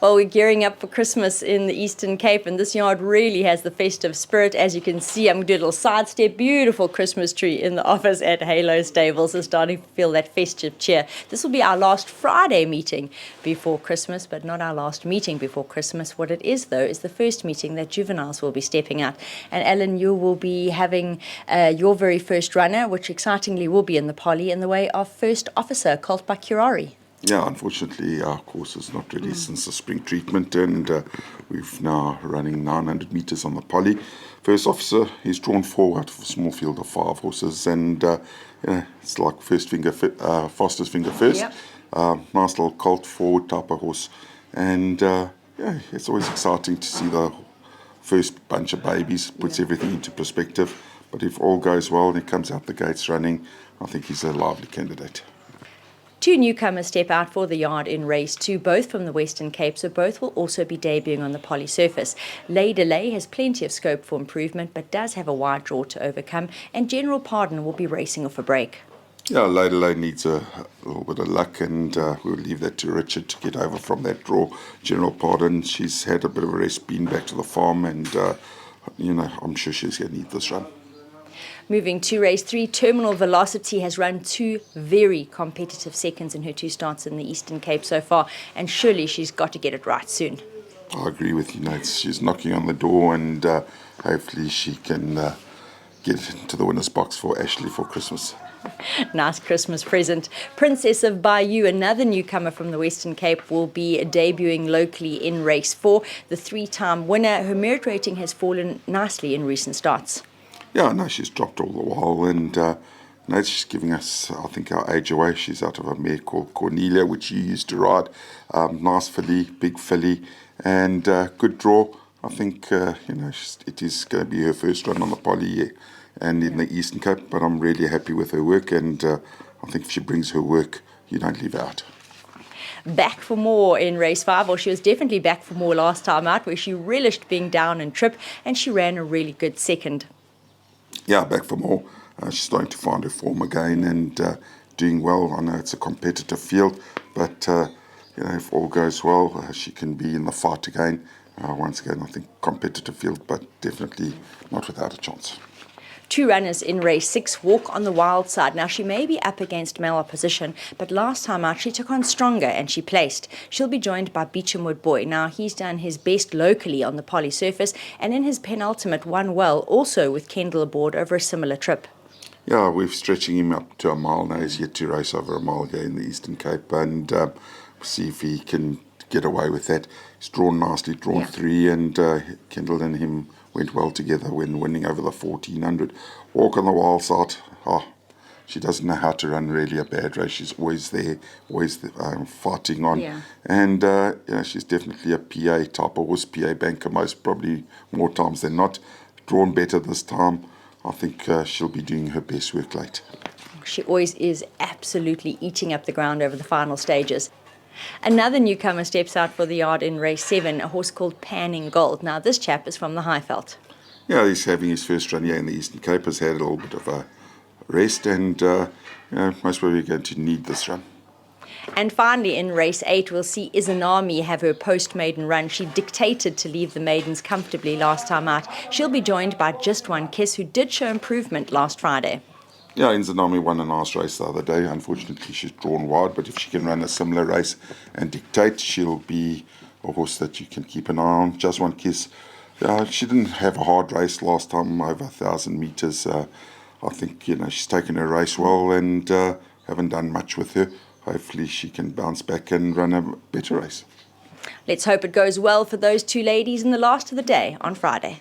Well, we're gearing up for Christmas in the Eastern Cape, and this yard really has the festive spirit. As you can see, I'm going to do a little sidestep. Beautiful Christmas tree in the office at Halo Stables is starting to feel that festive cheer. This will be our last Friday meeting before Christmas, but not our last meeting before Christmas. What it is, though, is the first meeting that juveniles will be stepping out. And Alan, you will be having your very first runner, which excitingly will be in the poly in the way of first officer, Colt Bakirari. Yeah, unfortunately, our course is not ready since the spring treatment, and we've now running 900 meters on the poly. First officer, he's drawn 4 out of a small field of 5 horses, and it's like fastest finger first. Yep. Nice little colt forward type of horse, and it's always exciting to see the first bunch of babies. Puts everything into perspective. But if all goes well and he comes out the gates running, I think he's a lively candidate. 2 newcomers step out for the yard in race 2, both from the Western Cape, so both will also be debuting on the poly surface. Lay Delay has plenty of scope for improvement, but does have a wide draw to overcome, and General Pardon will be racing off a break. Yeah, Lay Delay needs a little bit of luck, and we'll leave that to Richard to get over from that draw. General Pardon, she's had a bit of a rest, been back to the farm, and I'm sure she's going to need this run. Moving to race 3, Terminal Velocity has run 2 very competitive seconds in her 2 starts in the Eastern Cape so far, and surely she's got to get it right soon. I agree with you, she's knocking on the door, and hopefully she can get into the winner's box for Ashley for Christmas. Nice Christmas present. Princess of Bayou, another newcomer from the Western Cape, will be debuting locally in race 4. The 3-time winner, her merit rating has fallen nicely in recent starts. Yeah, no, she's dropped all the while, and she's giving us, I think, our age away. She's out of a mare called Cornelia, which you used to ride. Nice filly, big filly, and good draw. I think, it is going to be her first run on the poly and in the Eastern Cape, but I'm really happy with her work, and I think if she brings her work, you don't leave her out. Back for more in race 5, or she was definitely back for more last time out, where she relished being down in trip, and she ran a really good second. Yeah, back for more. She's starting to find her form again and doing well. I know it's a competitive field, but if all goes well, she can be in the fight again. Once again, I think competitive field, but definitely not without a chance. 2 runners in race 6 walk on the wild side. Now, she may be up against male opposition, but last time out she took on stronger and she placed. She'll be joined by Beechamwood Boy. Now, he's done his best locally on the poly surface, and in his penultimate won well, also with Kendall aboard over a similar trip. Yeah, we're stretching him up to a mile now. He's yet to race over a mile here in the Eastern Cape, and see if he can get away with that. He's drawn nicely, drawn 3, and Kendall and him went well together when winning over the 1400. Walk on the wild side. She doesn't know how to run really a bad race. She's always there, always fighting on. Yeah. And she's definitely a PA type of horse, PA banker most probably more times than not. Drawn better this time. I think she'll be doing her best work late. She always is absolutely eating up the ground over the final stages. Another newcomer steps out for the yard in race 7, a horse called Panning Gold. Now, this chap is from the Highveld. Yeah, he's having his first run here in the Eastern Cape, has had a little bit of a rest, and most probably going to need this run. And finally, in race 8, we'll see Izanami have her post-maiden run. She dictated to leave the maidens comfortably last time out. She'll be joined by Just One Kiss, who did show improvement last Friday. Yeah, Izanami won a nice race the other day. Unfortunately, she's drawn wide, but if she can run a similar race and dictate, she'll be a horse that you can keep an eye on. Just One Kiss. She didn't have a hard race last time, over 1,000 meters. I think, she's taken her race well, and haven't done much with her. Hopefully she can bounce back and run a better race. Let's hope it goes well for those 2 ladies in the last of the day on Friday.